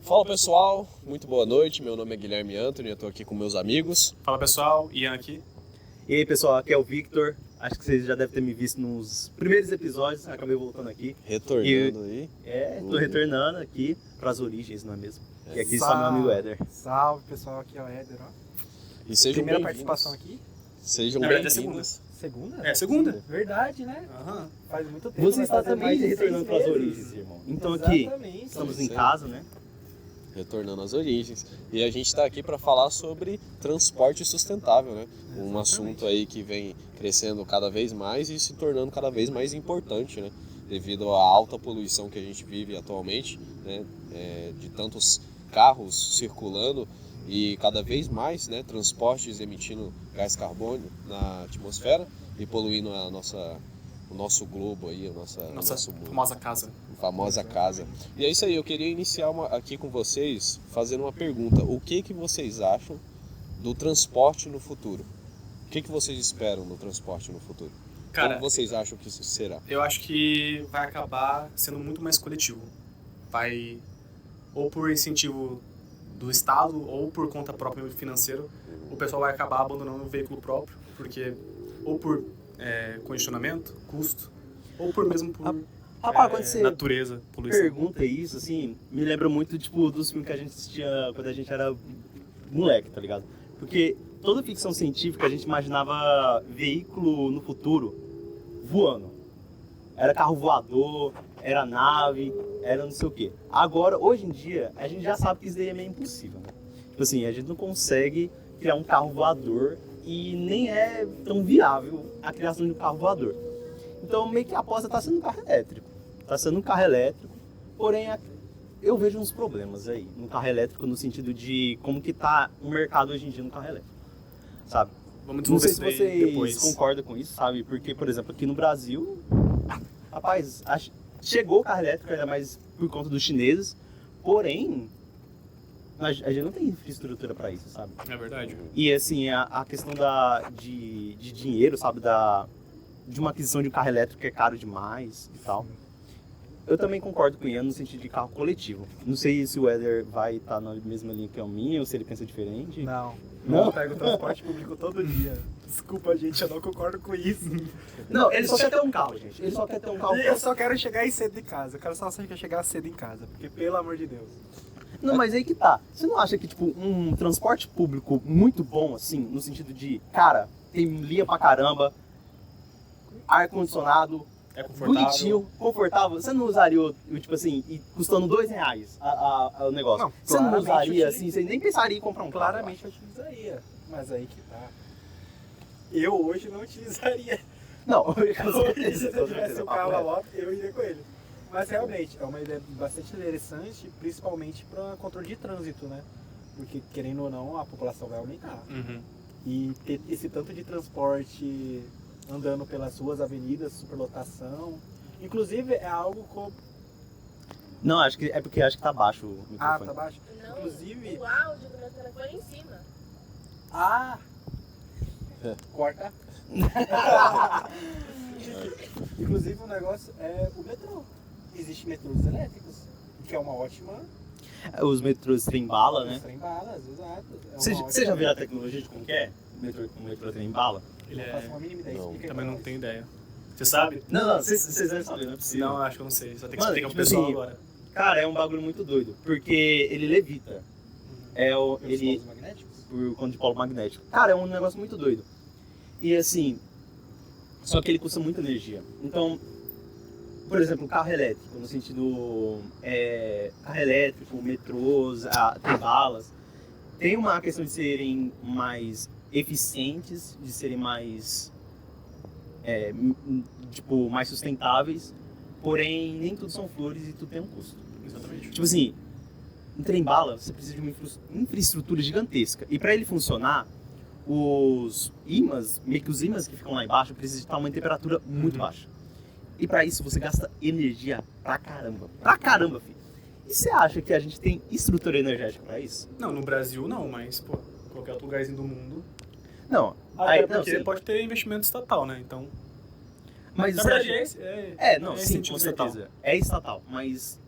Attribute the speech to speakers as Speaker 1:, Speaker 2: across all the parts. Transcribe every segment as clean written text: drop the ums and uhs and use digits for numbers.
Speaker 1: Fala pessoal, muito boa noite, meu nome é Guilherme Anthony, eu estou aqui com meus amigos.
Speaker 2: Fala pessoal, Ian aqui.
Speaker 3: E aí pessoal, aqui é o Victor, acho que vocês já devem ter me visto nos primeiros episódios, acabei voltando aqui.
Speaker 1: Retornando aí.
Speaker 3: Tô retornando aqui para as origens, não é mesmo? E aqui está meu amigo Éder.
Speaker 4: Salve pessoal, aqui é o Éder, ó.
Speaker 1: E sejam
Speaker 4: Primeira
Speaker 1: bem-vindos.
Speaker 4: participação aqui.
Speaker 1: Sejam
Speaker 2: Na verdade é
Speaker 1: bem-vindos.
Speaker 4: Segunda?
Speaker 2: É, segunda.
Speaker 4: Verdade, né?
Speaker 2: Aham.
Speaker 4: Faz muito tempo.
Speaker 3: Você
Speaker 4: vai
Speaker 3: está
Speaker 4: fazer
Speaker 3: também
Speaker 4: mais de
Speaker 3: retornando
Speaker 4: 6
Speaker 3: para as
Speaker 4: meses.
Speaker 3: origens, irmão. Então aqui,
Speaker 4: Exatamente.
Speaker 3: estamos em
Speaker 1: Sim.
Speaker 3: casa, né?
Speaker 1: Retornando às origens. E a gente está aqui para falar sobre transporte sustentável, né? Um
Speaker 4: Exatamente.
Speaker 1: assunto aí que vem crescendo cada vez mais e se tornando cada vez mais importante, né? Devido à alta poluição que a gente vive atualmente, né? De tantos carros circulando e cada vez mais, né? Transportes emitindo gás carbônico na atmosfera e poluindo o nosso globo aí, o nosso mundo.
Speaker 2: Famosa casa.
Speaker 1: Famosa casa. E é isso aí, eu queria iniciar aqui com vocês fazendo uma pergunta. O que vocês acham do transporte no futuro? O que vocês esperam do transporte no futuro?
Speaker 2: Cara,
Speaker 1: Como vocês acham que isso será?
Speaker 2: eu acho que vai acabar sendo muito mais coletivo. Vai, ou por incentivo do Estado, ou por conta própria financeira, o pessoal vai acabar abandonando o veículo próprio, porque ou por congestionamento, custo, ou por mesmo por
Speaker 3: Rapaz, quando você
Speaker 2: natureza, poluição.
Speaker 3: pergunta isso, assim, me lembra muito, tipo, dos filmes que a gente assistia quando a gente era moleque, tá ligado? Porque toda ficção científica a gente imaginava veículo no futuro voando. Era carro voador, era nave, era não sei o quê. Agora, hoje em dia, a gente já sabe que isso daí é meio impossível, né? Tipo assim, a gente não consegue criar um carro voador e nem é tão viável a criação de um carro voador. Então, meio que a aposta está sendo um carro elétrico. Está sendo um carro elétrico, porém eu vejo uns problemas aí no carro elétrico no sentido de como que tá o mercado hoje em dia no carro elétrico, sabe?
Speaker 2: Vamos
Speaker 3: Não
Speaker 2: desenvolver
Speaker 3: sei se
Speaker 2: isso daí
Speaker 3: vocês
Speaker 2: depois.
Speaker 3: concordam com isso, sabe? Porque, por exemplo, aqui no Brasil, rapaz, chegou o carro elétrico, ainda mais por conta dos chineses, porém, a gente não tem infraestrutura para isso, sabe?
Speaker 2: É verdade.
Speaker 3: E assim, a questão de dinheiro, sabe? De uma aquisição de um carro elétrico que é caro demais e tal. Eu também concordo com o Ian no sentido de carro coletivo. Não sei se o Éder vai estar na mesma linha que a minha ou se ele pensa diferente.
Speaker 4: Não.
Speaker 3: Não?
Speaker 4: Eu pego o transporte público todo dia. Desculpa, gente, eu não concordo com isso.
Speaker 3: Não, ele só quer ter um carro, gente. Ele só quer ter um carro.
Speaker 4: Eu só quero chegar cedo em casa. Eu quero só chegar cedo em casa. Porque, pelo amor de Deus.
Speaker 3: Não, mas aí que tá. Você não acha que, tipo, um transporte público muito bom, assim, no sentido de, cara, tem linha pra caramba, ar-condicionado,
Speaker 2: É confortável.
Speaker 3: bonitinho, confortável, você não usaria, tipo assim, e custando R$2 o negócio?
Speaker 4: Não,
Speaker 3: Você não
Speaker 4: claramente
Speaker 3: usaria,
Speaker 4: eu
Speaker 3: assim, você nem pensaria em comprar um carro?
Speaker 4: Claramente eu utilizaria. Mas aí que tá. Eu hoje não utilizaria.
Speaker 3: Não, com
Speaker 4: Hoje,
Speaker 3: certeza,
Speaker 4: se eu tivesse um carro a
Speaker 3: papo reto.
Speaker 4: moto, eu iria com ele. Mas realmente, é uma ideia bastante interessante, principalmente para controle de trânsito, né? Porque, querendo ou não, a população vai aumentar.
Speaker 2: Uhum.
Speaker 4: E ter esse tanto de transporte andando pelas ruas, avenidas, superlotação. Inclusive, é algo como...
Speaker 3: Não, acho que é porque acho que tá baixo o microfone.
Speaker 4: Ah, tá baixo?
Speaker 5: Não,
Speaker 4: Inclusive...
Speaker 5: o áudio do meu telefone é em cima.
Speaker 4: Ah! Corta. Inclusive, o negócio é o metrô. Existem metrôs elétricos, que é uma ótima...
Speaker 3: Os metrôs trem bala, né?
Speaker 4: Trem balas, exato. É
Speaker 3: Você
Speaker 4: uma
Speaker 3: já
Speaker 4: ótima-
Speaker 3: viu a tecnologia de como que é? O metrô trem bala?
Speaker 2: Ele
Speaker 4: Não faço uma mínima ideia.
Speaker 1: Não,
Speaker 4: Explica aí
Speaker 2: também
Speaker 4: pra
Speaker 2: não
Speaker 4: nós.
Speaker 2: tenho ideia. Você sabe?
Speaker 3: Não, vocês devem saber, não é possível.
Speaker 2: Não, acho que eu não sei. Só tem que
Speaker 3: Mano,
Speaker 2: explicar pro
Speaker 3: tipo
Speaker 2: pessoal
Speaker 3: assim,
Speaker 2: agora.
Speaker 3: Cara, é um bagulho muito doido, porque ele levita.
Speaker 4: Pelos
Speaker 3: Ele,
Speaker 4: polos magnéticos?
Speaker 3: por conta de polo magnético. Cara, é um negócio muito doido. E assim, só que ele custa muita energia. Então, por exemplo, o carro elétrico, no sentido carro elétrico, metrôs, tem balas, tem uma questão de serem mais eficientes, de serem mais tipo, mais sustentáveis, porém nem tudo são flores e tudo tem um custo.
Speaker 2: Exatamente.
Speaker 3: Tipo assim, um trem-bala, você precisa de uma infraestrutura gigantesca. E para ele funcionar, os ímãs, meio que os ímãs que ficam lá embaixo, precisam estar uma temperatura muito baixa. E para isso você gasta energia pra caramba. Pra caramba, filho. E você acha que a gente tem estrutura energética pra isso?
Speaker 2: Não, no Brasil não, mas, pô, qualquer outro lugarzinho do mundo.
Speaker 3: Não.
Speaker 2: Até
Speaker 3: Aí, não,
Speaker 2: porque
Speaker 3: sim.
Speaker 2: pode ter investimento estatal, né? Então,
Speaker 3: Mas
Speaker 2: Na
Speaker 3: você
Speaker 2: verdade,
Speaker 3: acha- não,
Speaker 2: é
Speaker 3: sim,
Speaker 2: incentivo
Speaker 3: com
Speaker 2: estatal.
Speaker 3: certeza. É estatal, mas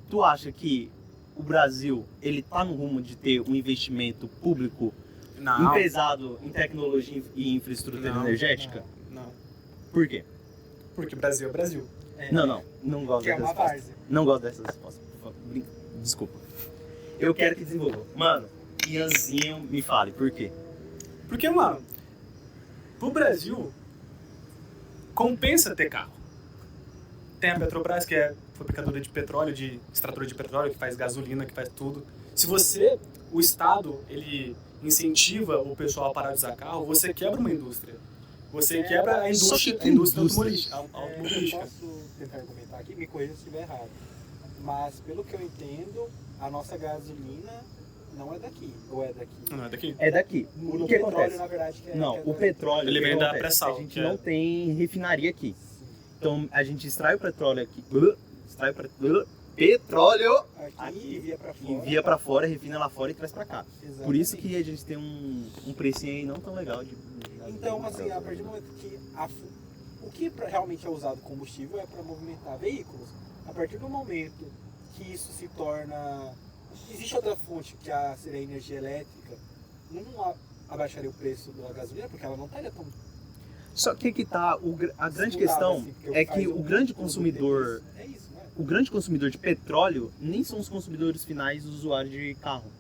Speaker 3: tu acha que o Brasil, ele tá no rumo de ter um investimento público
Speaker 2: Não.
Speaker 3: pesado em tecnologia e infraestrutura
Speaker 2: Não,
Speaker 3: energética?
Speaker 2: Não.
Speaker 3: Por quê?
Speaker 2: Porque Brasil é Brasil.
Speaker 3: Não gosto
Speaker 4: Que é
Speaker 3: dessa
Speaker 4: uma
Speaker 3: resposta.
Speaker 4: várzea.
Speaker 3: Não gosto dessa resposta. Desculpa. Eu quero que desenvolva. Mano, Ianzinho, me fale, por quê?
Speaker 2: Porque, mano, pro Brasil, compensa ter carro. Tem a Petrobras, que é fabricadora de petróleo, de extratora de petróleo, que faz gasolina, que faz tudo. Se o Estado, ele incentiva o pessoal a parar de usar carro, você quebra uma indústria. Você quebra a
Speaker 3: Só que
Speaker 2: indústria,
Speaker 3: que
Speaker 2: a indústria
Speaker 3: indústria?
Speaker 4: Eu
Speaker 2: automobilística.
Speaker 4: posso tentar argumentar aqui, me corrija se estiver errado. Mas, pelo que eu entendo, a nossa gasolina não é daqui. Ou é daqui?
Speaker 2: Não é daqui?
Speaker 3: É daqui.
Speaker 4: No
Speaker 3: O que
Speaker 4: petróleo,
Speaker 3: acontece?
Speaker 4: na verdade, que é...
Speaker 3: Não,
Speaker 4: que é
Speaker 3: o petróleo.
Speaker 2: Ele
Speaker 3: o que
Speaker 2: vem da
Speaker 3: acontece?
Speaker 2: pré-sal,
Speaker 3: A gente
Speaker 2: que é-
Speaker 3: não tem refinaria aqui.
Speaker 4: Sim.
Speaker 3: Então a gente extrai o petróleo aqui. Petróleo
Speaker 4: Aqui, envia pra fora.
Speaker 3: envia pra fora, refina lá fora e traz pra cá.
Speaker 4: Exatamente.
Speaker 3: Por isso que a gente tem um precinho aí não tão legal de.
Speaker 4: Então, assim, a partir do momento que o que realmente é usado combustível é para movimentar veículos. A partir do momento que isso se torna... Existe outra fonte, que seria a energia elétrica, não abaixaria o preço da gasolina, porque ela não estaria tão...
Speaker 3: Só que tá. A grande
Speaker 4: disputada,
Speaker 3: questão
Speaker 4: assim, porque
Speaker 3: é
Speaker 4: faz
Speaker 3: que o grande consumidor.
Speaker 4: É isso, né?
Speaker 3: O grande consumidor de petróleo nem são os consumidores finais dos usuários de carro.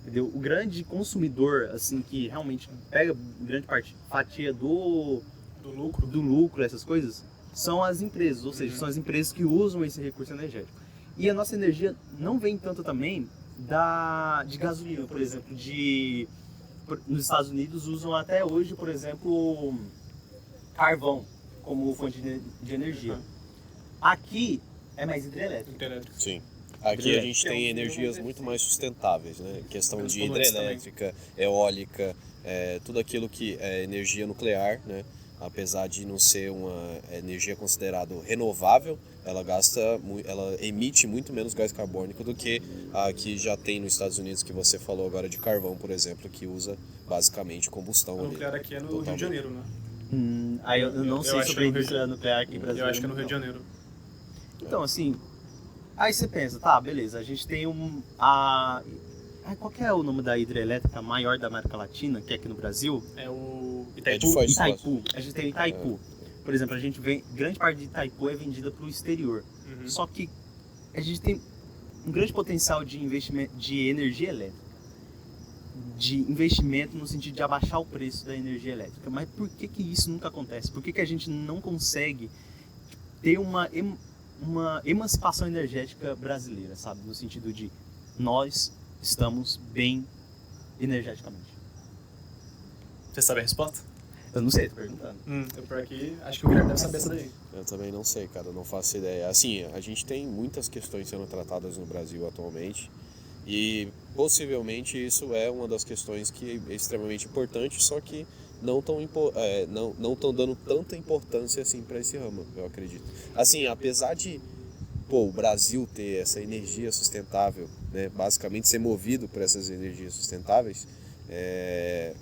Speaker 3: Entendeu? O grande consumidor, assim, que realmente pega grande fatia
Speaker 2: Do lucro.
Speaker 3: do lucro, essas coisas, são as empresas, ou seja, são as empresas que usam esse recurso energético. E a nossa energia não vem tanto também de gasolina, por exemplo, nos Estados Unidos usam até hoje, por exemplo, carvão como fonte de energia. Aqui é mais hidrelétrico.
Speaker 2: Elétrico.
Speaker 1: Sim. Aqui a gente tem energias muito mais sustentáveis, né? Questão de hidrelétrica, eólica, tudo aquilo que é energia nuclear, né? Apesar de não ser uma energia considerada renovável, ela emite muito menos gás carbônico do que a que já tem nos Estados Unidos, que você falou agora de carvão, por exemplo, que usa basicamente combustão
Speaker 2: O
Speaker 1: ali.
Speaker 2: nuclear aqui é no Rio
Speaker 1: Totalmente.
Speaker 2: de Janeiro, né?
Speaker 3: Aí eu não
Speaker 2: Eu
Speaker 3: sei
Speaker 2: acho
Speaker 3: sobre a
Speaker 2: que é no Rio
Speaker 3: indústria nuclear aqui
Speaker 2: Eu
Speaker 3: brasileira.
Speaker 2: acho que é no Rio de Janeiro.
Speaker 3: Então, assim, aí você pensa, tá, beleza, a gente tem qual que é o nome da hidrelétrica maior da América Latina, que é aqui no Brasil?
Speaker 2: É o
Speaker 1: É de
Speaker 2: Itaipu.
Speaker 1: Foz do
Speaker 3: Itaipu. A gente tem Itaipu. Por exemplo, grande parte de Itaipu é vendida para o exterior.
Speaker 2: Uhum.
Speaker 3: Só que a gente tem um grande potencial de investimento de energia elétrica. De investimento no sentido de abaixar o preço da energia elétrica. Mas por que isso nunca acontece? Por que a gente não consegue ter uma emancipação energética brasileira, sabe? No sentido de nós estamos bem energeticamente.
Speaker 2: Você sabe a resposta?
Speaker 3: Eu não sei, tô perguntando.
Speaker 2: Eu por aqui, acho que o Guilherme deve saber essa daí.
Speaker 1: Eu também não sei, cara, não faço ideia. Assim, a gente tem muitas questões sendo tratadas no Brasil atualmente e possivelmente isso é uma das questões que é extremamente importante, só que não estão dando tanta importância assim para esse ramo, eu acredito. Assim, apesar de o Brasil ter essa energia sustentável, né, basicamente ser movido por essas energias sustentáveis, é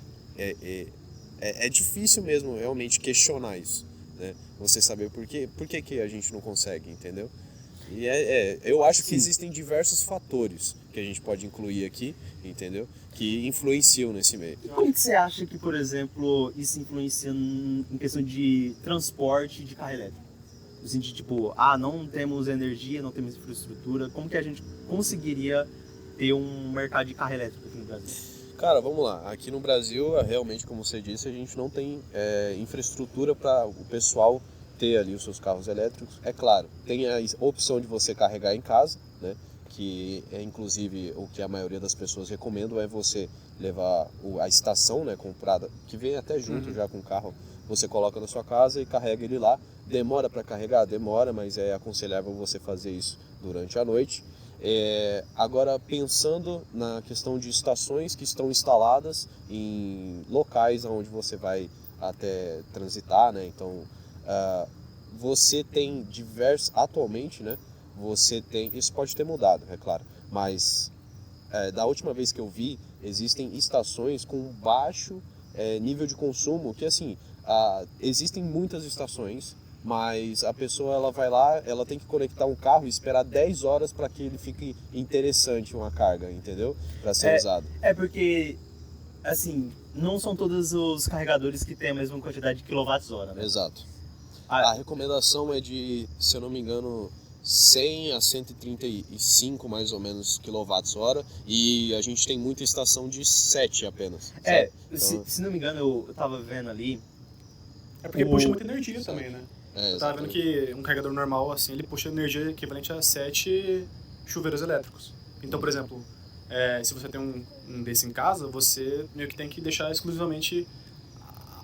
Speaker 1: difícil mesmo realmente questionar isso, né? Você saber por que a gente não consegue, entendeu? E eu acho que existem diversos fatores que a gente pode incluir aqui, entendeu? Que influenciam nesse meio.
Speaker 3: E como que você acha que, por exemplo, isso influencia em questão de transporte de carro elétrico? No sentido, tipo, não temos energia, não temos infraestrutura, como que a gente conseguiria ter um mercado de carro elétrico aqui no Brasil?
Speaker 1: Cara, vamos lá. Aqui no Brasil, realmente, como você disse, a gente não tem infraestrutura para o pessoal ter ali os seus carros elétricos. É claro, tem a opção de você carregar em casa, né? Que é inclusive o que a maioria das pessoas recomendam, é você levar a estação, né, comprada, que vem até junto já com o carro, você coloca na sua casa e carrega ele lá. Demora para carregar? Demora, mas é aconselhável você fazer isso durante a noite. Agora, pensando na questão de estações que estão instaladas em locais onde você vai até transitar, né? Então, você tem atualmente, né? Isso pode ter mudado, é claro, mas da última vez que eu vi, existem estações com baixo nível de consumo, que assim, existem muitas estações, mas a pessoa ela vai lá, ela tem que conectar um carro e esperar 10 horas para que ele fique interessante uma carga, entendeu? Para ser usado.
Speaker 3: É porque, assim, não são todos os carregadores que têm a mesma quantidade de quilowatts-hora, né?
Speaker 1: Exato.
Speaker 3: Ah,
Speaker 1: A recomendação é de, se eu não me engano, 100 a 135 mais ou menos quilowatts-hora, e a gente tem muita estação de 7 apenas. sabe? Então,
Speaker 3: se não me engano, eu tava vendo ali.
Speaker 2: É porque puxa muita energia também, né?
Speaker 1: é,
Speaker 2: Eu tava vendo
Speaker 1: exatamente.
Speaker 2: que um carregador normal, assim, ele puxa energia equivalente a 7 chuveiros elétricos. Então, por exemplo, se você tem um desse em casa, você meio que tem que deixar exclusivamente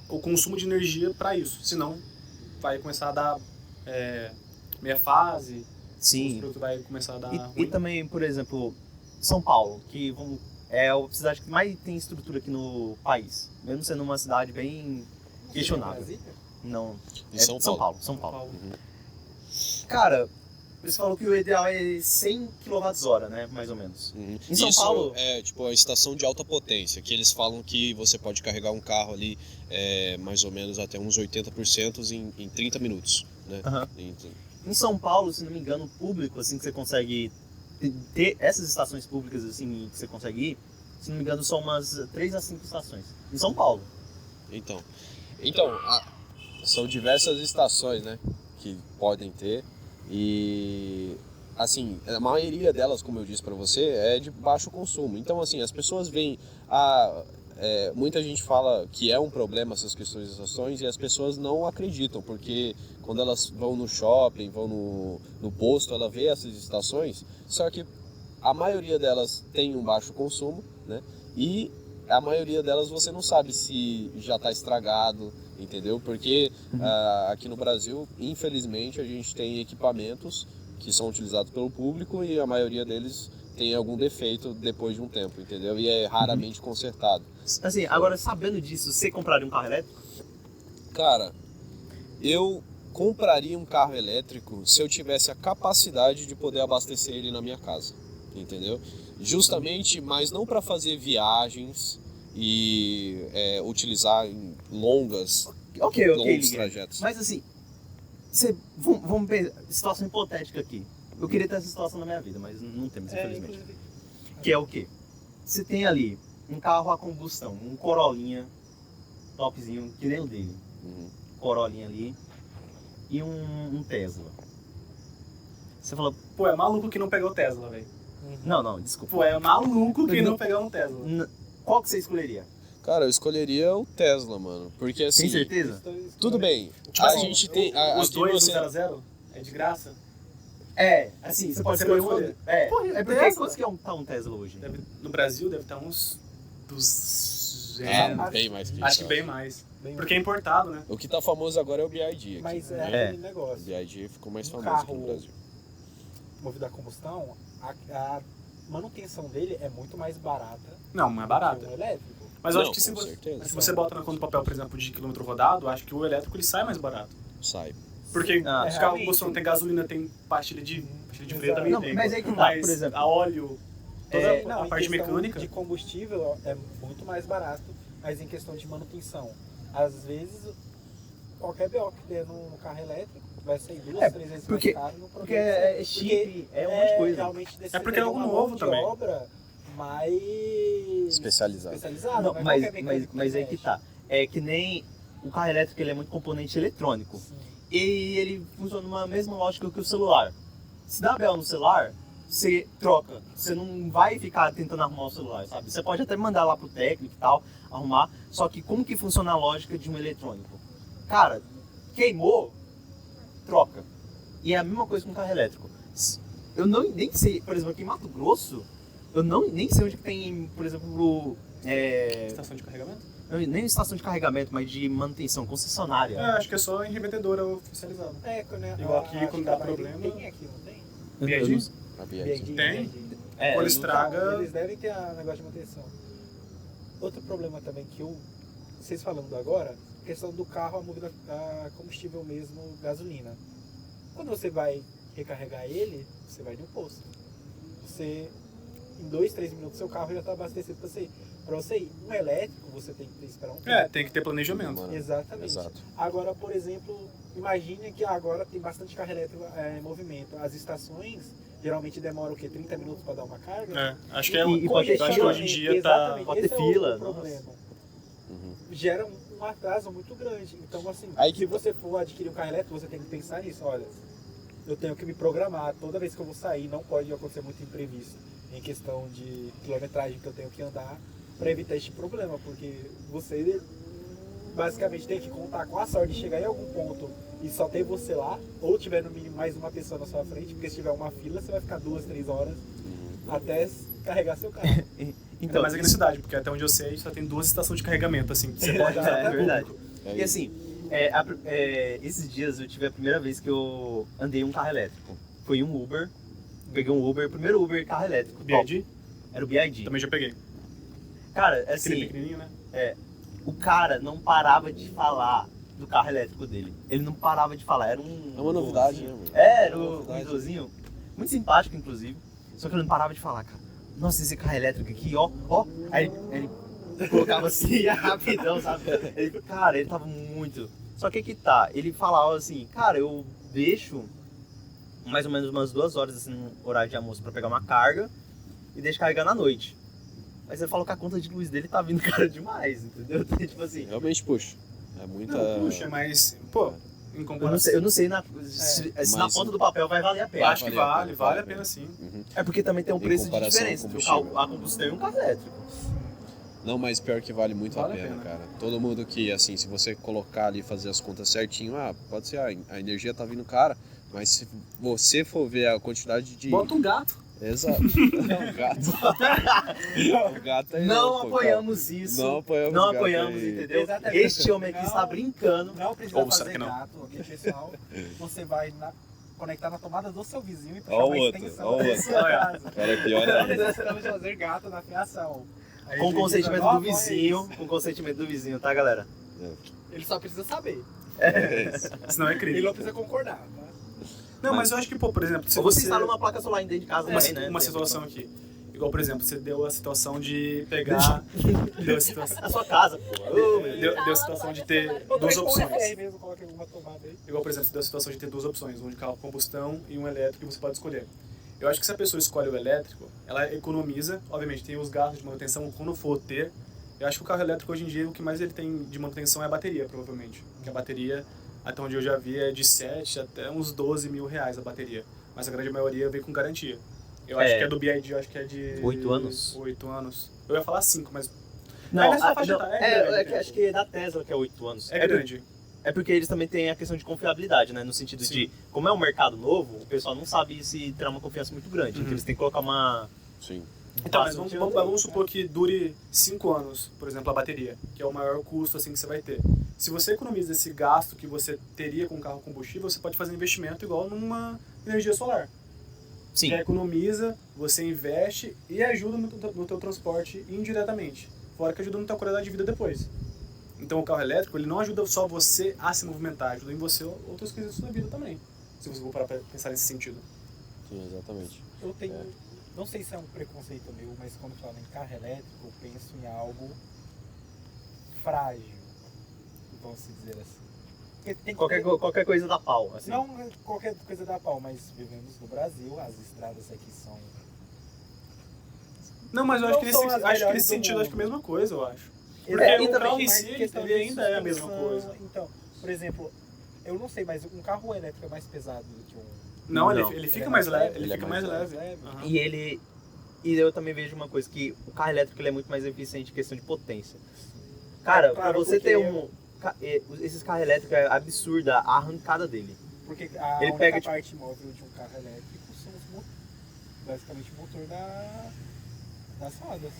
Speaker 2: o consumo de energia para isso. Senão, vai começar a dar meia fase, o
Speaker 3: Sim.
Speaker 2: produto vai começar a dar
Speaker 3: E
Speaker 2: ruim.
Speaker 3: também, por exemplo, São Paulo, que é a cidade que mais tem estrutura aqui no país. Mesmo sendo uma cidade bem questionável.
Speaker 4: Brasília?
Speaker 3: Não.
Speaker 1: Em
Speaker 3: É
Speaker 1: São Paulo.
Speaker 3: São Paulo.
Speaker 2: Paulo.
Speaker 3: Cara, você falou que o ideal é 100 kWh, né? Mais ou menos.
Speaker 1: Uhum.
Speaker 3: Em São
Speaker 1: Isso
Speaker 3: Paulo-
Speaker 1: é tipo a estação de alta potência, que eles falam que você pode carregar um carro ali mais ou menos até uns 80% em 30 minutos, né?
Speaker 3: Aham.
Speaker 1: Então,
Speaker 3: Em São Paulo, se não me engano, público, assim, que você consegue ter essas estações públicas, assim, que você consegue ir, se não me engano, são umas 3 a 5 estações. Em São Paulo.
Speaker 1: Então, são diversas estações, né, que podem ter e assim, a maioria delas, como eu disse para você, é de baixo consumo. Então, assim, as pessoas veem muita gente fala que é um problema essas questões de estações e as pessoas não acreditam, porque quando elas vão no shopping, vão no posto, ela vê essas estações, só que a maioria delas tem um baixo consumo, né? E a maioria delas você não sabe se já está estragado, entendeu? Porque aqui no Brasil, infelizmente, a gente tem equipamentos que são utilizados pelo público e a maioria deles tem algum defeito depois de um tempo, entendeu? E é raramente consertado.
Speaker 3: Assim, agora, sabendo disso, você compraria um carro elétrico?
Speaker 1: Cara, eu compraria um carro elétrico se eu tivesse a capacidade de poder abastecer ele na minha casa, entendeu? Justamente, mas não para fazer viagens e utilizar em longos
Speaker 3: Liguei.
Speaker 1: trajetos.
Speaker 3: Mas assim, vamos ver, situação hipotética aqui. Eu queria ter essa situação na minha vida, mas não temos, infelizmente.
Speaker 4: Inclusive,
Speaker 3: Que é o quê? Você tem ali um carro a combustão, um Corolinha topzinho, que nem o dele.
Speaker 1: Uhum.
Speaker 3: Corolinha ali. E um Tesla. Você fala,
Speaker 2: Pô, é maluco que não pegou o Tesla, velho.
Speaker 3: não, desculpa.
Speaker 2: Pô, é maluco que não pegou um Tesla.
Speaker 3: Qual que você escolheria?
Speaker 1: Cara, eu escolheria o Tesla, mano. Porque assim,
Speaker 3: Tem certeza?
Speaker 1: tudo bem.
Speaker 2: Tipo
Speaker 1: a
Speaker 2: assim,
Speaker 1: gente tem.
Speaker 2: Os
Speaker 1: aqui
Speaker 2: dois
Speaker 1: você-
Speaker 2: no 0x0 é de graça?
Speaker 3: Assim, você pode
Speaker 2: Você
Speaker 3: escolher
Speaker 2: pode
Speaker 3: um.
Speaker 2: escolher.
Speaker 3: É,
Speaker 2: Pô, e
Speaker 3: é porque
Speaker 2: Tesla?
Speaker 3: quanto que tá um Tesla hoje?
Speaker 2: No Brasil deve estar uns 200.
Speaker 1: bem mais que isso.
Speaker 2: Acho que
Speaker 1: eu
Speaker 2: bem mais. Porque é importado, né?
Speaker 1: O que tá famoso agora é o BYD aqui.
Speaker 4: mas
Speaker 1: né?
Speaker 4: é aquele
Speaker 1: O
Speaker 4: negócio.
Speaker 1: BYD ficou mais
Speaker 4: Um
Speaker 1: famoso aqui no
Speaker 4: carro-
Speaker 1: Brasil.
Speaker 4: Movido a combustão, a manutenção dele é muito mais barata
Speaker 2: Não, não é
Speaker 4: que
Speaker 2: barata.
Speaker 4: o elétrico.
Speaker 2: Mas eu
Speaker 1: Não,
Speaker 2: acho que se
Speaker 1: com
Speaker 2: você,
Speaker 1: certeza.
Speaker 2: se você bota na conta do papel, por exemplo, de quilômetro rodado, acho que o elétrico ele sai mais barato.
Speaker 1: Sai.
Speaker 2: Porque
Speaker 3: Ah,
Speaker 2: os carros a
Speaker 4: realmente.
Speaker 2: combustão tem gasolina, tem pastilha de freio
Speaker 4: Exato.
Speaker 2: também
Speaker 3: Não,
Speaker 2: tem.
Speaker 3: mas aí que tá,
Speaker 2: Mas
Speaker 3: por exemplo.
Speaker 2: a óleo, toda
Speaker 4: Não,
Speaker 2: a
Speaker 4: em
Speaker 2: parte
Speaker 4: questão
Speaker 2: mecânica...
Speaker 4: de combustível é muito mais barato, mas em questão de manutenção, às vezes qualquer BO que der no carro elétrico vai sair 2, 3 vezes
Speaker 3: porque-
Speaker 4: mais caro no produto.
Speaker 3: Porque é chip, é um monte de coisa.
Speaker 4: Realmente
Speaker 2: É porque é algo
Speaker 4: uma
Speaker 2: novo
Speaker 4: mão de
Speaker 2: também.
Speaker 4: obra mais
Speaker 1: Especializado.
Speaker 4: especializada.
Speaker 3: Não,
Speaker 4: não é
Speaker 3: mas
Speaker 4: qualquer mecânico
Speaker 3: aí que
Speaker 4: mexe.
Speaker 3: tá. É que nem o carro elétrico, ele é muito componente eletrônico.
Speaker 4: Sim.
Speaker 3: E ele funciona numa mesma lógica que o celular. Se dá BO no celular, você troca. Você não vai ficar tentando arrumar o celular, sabe? Você pode até mandar lá pro técnico e tal, arrumar. Só que como que funciona a lógica de um eletrônico? Cara, queimou, troca. E é a mesma coisa com o carro elétrico. Eu nem sei, por exemplo, aqui em Mato Grosso, eu nem sei onde que tem, por exemplo,
Speaker 2: Estação de carregamento?
Speaker 3: nem estação de carregamento, mas de manutenção, concessionária.
Speaker 2: Acho que é só em revendedora oficializada.
Speaker 4: Quando
Speaker 2: Igual aqui,
Speaker 4: acho
Speaker 2: quando
Speaker 4: que
Speaker 2: dá
Speaker 4: a Bahia
Speaker 2: problema-
Speaker 4: Tem aqui, não tem?
Speaker 3: Eu não-
Speaker 1: A BYD.
Speaker 4: BYD,
Speaker 2: Tem?
Speaker 4: BYD.
Speaker 3: É,
Speaker 2: Quando
Speaker 3: eu-
Speaker 2: estraga-
Speaker 4: Então, eles devem ter a negócio de manutenção. Outro problema também que vocês falando agora, questão do carro a movido a combustível mesmo, gasolina. Quando você vai recarregar ele, você vai no posto. Você em 2, 3 minutos seu carro já está abastecido para você ir. Para você ir. Um elétrico, você tem que esperar um tempo.
Speaker 2: Tem que ter planejamento.
Speaker 1: Mano,
Speaker 4: Exatamente.
Speaker 1: exato.
Speaker 4: Agora, por exemplo, imagine que agora tem bastante carro elétrico em movimento. As estações geralmente demoram o quê? 30 minutos para dar uma carga?
Speaker 2: Acho que é
Speaker 3: E pode ter
Speaker 2: acho que
Speaker 3: fila.
Speaker 2: hoje em dia
Speaker 4: Exatamente.
Speaker 3: pode ter
Speaker 4: Esse é
Speaker 3: fila,
Speaker 4: o problema.
Speaker 1: Uhum.
Speaker 4: Gera um atraso muito grande. Então, assim,
Speaker 1: Aí que
Speaker 4: se você for adquirir um carro elétrico, você tem que pensar nisso. Olha, eu tenho que me programar. Toda vez que eu vou sair, não pode acontecer muito imprevisto em questão de quilometragem que eu tenho que andar para evitar este problema, porque você basicamente tem que contar com a sorte de chegar em algum ponto e só ter você lá, ou tiver no mínimo mais uma pessoa na sua frente, porque se tiver uma fila, você vai ficar 2, 3 horas até carregar seu carro.
Speaker 2: Então, mais aqui na cidade, porque até onde eu sei só tem 2 estações de carregamento, assim, que você pode usar
Speaker 3: É
Speaker 2: pra
Speaker 3: verdade.
Speaker 2: público.
Speaker 3: E assim, esses dias eu tive a primeira vez que eu andei um carro elétrico. Foi um Uber. Peguei um Uber, primeiro Uber carro elétrico.
Speaker 2: BID,
Speaker 3: Era o BID.
Speaker 2: também já peguei.
Speaker 3: Cara,
Speaker 2: Aquele
Speaker 3: assim,
Speaker 2: pequenininho, né?
Speaker 3: o cara não parava de falar do carro elétrico dele. Ele não parava de falar. Era um.
Speaker 1: É uma novidade, né, mano?
Speaker 3: Era
Speaker 1: É uma
Speaker 3: um
Speaker 1: novidade.
Speaker 3: idosinho. Muito simpático, inclusive. Só que ele não parava de falar, cara. Nossa, esse carro elétrico aqui, ó. Aí ele colocava assim, rapidão, sabe? Cara, ele tava muito. Só que tá, ele falava assim, cara, eu deixo mais ou menos umas 2 horas assim, no horário de almoço pra pegar uma carga e deixo carregar na noite. Mas ele falou que a conta de luz dele tá vindo cara demais, entendeu? Tipo assim,
Speaker 1: Realmente, puxa. É muita.
Speaker 2: Não, puxa, mas, pô, em comparação...
Speaker 3: eu não sei se na
Speaker 1: mas-
Speaker 3: ponta do papel vai valer a
Speaker 2: Eu
Speaker 3: pena.
Speaker 2: acho que vale a pena sim.
Speaker 1: Uhum.
Speaker 3: É porque também tem um
Speaker 1: Em
Speaker 3: preço de
Speaker 1: comparação ao
Speaker 3: diferença entre
Speaker 1: combustível.
Speaker 3: a combustão e um carro elétrico.
Speaker 1: Não, mas pior que vale muito
Speaker 2: Vale
Speaker 1: a
Speaker 2: a
Speaker 1: pena,
Speaker 2: pena.
Speaker 1: cara. Todo mundo que, assim, se você colocar ali e fazer as contas certinho, pode ser, a energia tá vindo cara, mas se você for ver a quantidade de...
Speaker 2: Bota um gato.
Speaker 1: Exato. É um gato. O gato é
Speaker 3: Não
Speaker 1: louco,
Speaker 3: apoiamos isso.
Speaker 1: Não apoiamos
Speaker 3: Não
Speaker 1: gato
Speaker 3: apoiamos,
Speaker 1: aí.
Speaker 3: entendeu?
Speaker 4: Exatamente.
Speaker 3: Este homem aqui
Speaker 4: Não.
Speaker 3: está brincando.
Speaker 4: Não precisa
Speaker 2: Ou será
Speaker 4: fazer
Speaker 2: que não?
Speaker 4: gato, ok, pessoal? Você vai conectar na tomada do seu vizinho e puxar
Speaker 1: Ó o
Speaker 4: uma
Speaker 1: outro,
Speaker 4: extensão
Speaker 1: ó o
Speaker 4: da
Speaker 1: outro.
Speaker 4: sua casa.
Speaker 1: Cara, pior
Speaker 4: Não
Speaker 1: ainda.
Speaker 4: precisamos fazer gato na fiação. Aí
Speaker 3: Com
Speaker 4: ele
Speaker 3: consentimento
Speaker 4: diz, "Ó,
Speaker 3: do vizinho.
Speaker 4: é
Speaker 3: Com consentimento do vizinho, tá, galera?
Speaker 4: isso." Ele só precisa saber.
Speaker 1: É isso.
Speaker 2: Senão é crime.
Speaker 4: Ele não precisa concordar. Tá?
Speaker 2: Não, mas eu acho que, pô, por exemplo, se
Speaker 3: Ou você instala uma placa solar dentro de casa
Speaker 2: uma,
Speaker 3: também, né?
Speaker 2: uma situação aqui. Igual, por exemplo, você deu a situação de pegar... deu a situação...
Speaker 3: Na sua casa, pô. Ô, meu Deus.
Speaker 2: Deu a situação de ter
Speaker 4: Ou
Speaker 2: duas
Speaker 4: também com
Speaker 2: opções.
Speaker 4: FR mesmo, coloca uma tomada aí.
Speaker 2: Igual, por exemplo, você deu a situação de ter 2 opções, um de carro a combustão e um elétrico que você pode escolher. Eu acho que se a pessoa escolhe o elétrico, ela economiza, obviamente tem os gastos de manutenção quando for ter. Eu acho que o carro elétrico hoje em dia o que mais ele tem de manutenção é a bateria, provavelmente. Porque a bateria, até onde eu já vi, é de 7 até uns 12 mil reais a bateria. Mas a grande maioria vem com garantia. Eu acho que é do BID, eu acho que é de...
Speaker 3: 8 anos.
Speaker 2: 8 anos. Eu ia falar 5, mas
Speaker 3: Não,
Speaker 2: nessa faixa etária,
Speaker 3: é que acho que é da Tesla que é 8 anos.
Speaker 2: é grande.
Speaker 3: É porque eles também têm a questão de confiabilidade, né? No sentido
Speaker 2: Sim.
Speaker 3: de, como é um mercado novo, o pessoal não sabe se terá uma confiança muito grande.
Speaker 2: Uhum.
Speaker 3: Então eles têm que colocar uma...
Speaker 1: Sim.
Speaker 2: Então, mas
Speaker 3: base.
Speaker 2: vamos supor que dure 5 anos, por exemplo, a bateria, que é o maior custo assim que você vai ter. Se você economiza esse gasto que você teria com um carro combustível, você pode fazer investimento igual numa energia solar.
Speaker 3: Sim.
Speaker 2: Já economiza, você investe e ajuda no teu transporte indiretamente. Fora que ajuda na tua qualidade de vida depois. Então o carro elétrico, ele não ajuda só você a se movimentar, ajuda em você outras coisas da vida também. Se você for parar pra pensar nesse sentido.
Speaker 1: Sim, exatamente.
Speaker 4: Eu tenho, não sei se é um preconceito meu, mas quando falo em carro elétrico, eu penso em algo frágil, vamos dizer assim. Porque tem
Speaker 3: Qualquer coisa dá pau, assim.
Speaker 4: Não qualquer coisa dá pau, mas vivemos no Brasil, as estradas aqui são...
Speaker 2: Não, mas eu
Speaker 4: Não
Speaker 2: acho que nesse,
Speaker 4: são as
Speaker 2: acho que
Speaker 4: melhores
Speaker 2: nesse
Speaker 4: do
Speaker 2: sentido, acho que é a
Speaker 4: mundo.
Speaker 2: mesma coisa, eu acho. Porque
Speaker 3: e
Speaker 2: o
Speaker 3: também,
Speaker 2: carro em
Speaker 4: mas
Speaker 2: si,
Speaker 4: questão
Speaker 2: ele
Speaker 4: de
Speaker 2: ainda é a mesma
Speaker 4: suspensão,
Speaker 2: coisa.
Speaker 4: Então, por exemplo, eu não sei, mas um carro elétrico é mais pesado do que um...
Speaker 2: Não,
Speaker 3: Não.
Speaker 2: ele fica mais leve, ele
Speaker 1: Ele é
Speaker 2: fica
Speaker 1: mais
Speaker 2: mais leve. Aham.
Speaker 3: E eu também vejo uma coisa, que o carro elétrico ele é muito mais eficiente em questão de potência. Cara,
Speaker 4: Claro,
Speaker 3: pra você
Speaker 4: porque
Speaker 3: ter esses carros elétricos, é absurda a arrancada dele.
Speaker 4: Porque
Speaker 3: Ele
Speaker 4: a única
Speaker 3: pega, tipo-
Speaker 4: parte móvel de um carro elétrico são basicamente o motor das rodas.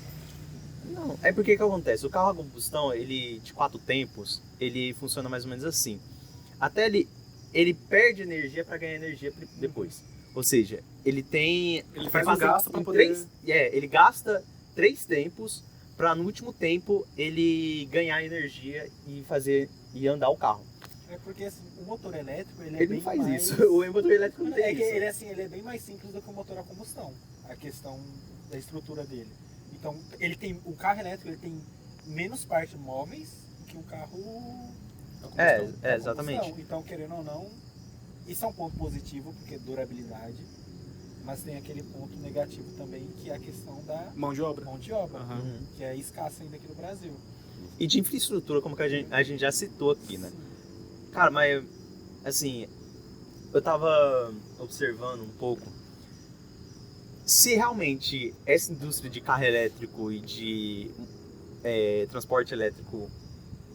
Speaker 3: Não, é porque que acontece? O carro a combustão, ele de 4 tempos, ele funciona mais ou menos assim. Até ele perde energia para ganhar energia depois. Ou seja, ele tem...
Speaker 2: Ele faz um gasto pra
Speaker 3: em
Speaker 2: poder...
Speaker 3: ele gasta 3 tempos para no último tempo ele ganhar energia e andar o carro.
Speaker 4: É porque assim, o motor elétrico ele é
Speaker 3: Ele
Speaker 4: bem
Speaker 3: não faz
Speaker 4: mais...
Speaker 3: isso. O motor elétrico não tem
Speaker 4: É que
Speaker 3: isso.
Speaker 4: ele, assim, ele é bem mais simples do que o motor a combustão. A questão da estrutura dele. Então, o carro elétrico ele tem menos partes móveis que um carro a combustão.
Speaker 3: Exatamente.
Speaker 4: Então, querendo ou não, isso é um ponto positivo, porque é durabilidade, mas tem aquele ponto negativo também, que é a questão da
Speaker 2: Mão de obra.
Speaker 3: Uhum.
Speaker 4: que é escassa ainda aqui no Brasil.
Speaker 3: E de infraestrutura, como que a gente já citou aqui, né? Cara, mas, assim, eu tava observando um pouco. Se realmente essa indústria de carro elétrico e de transporte elétrico,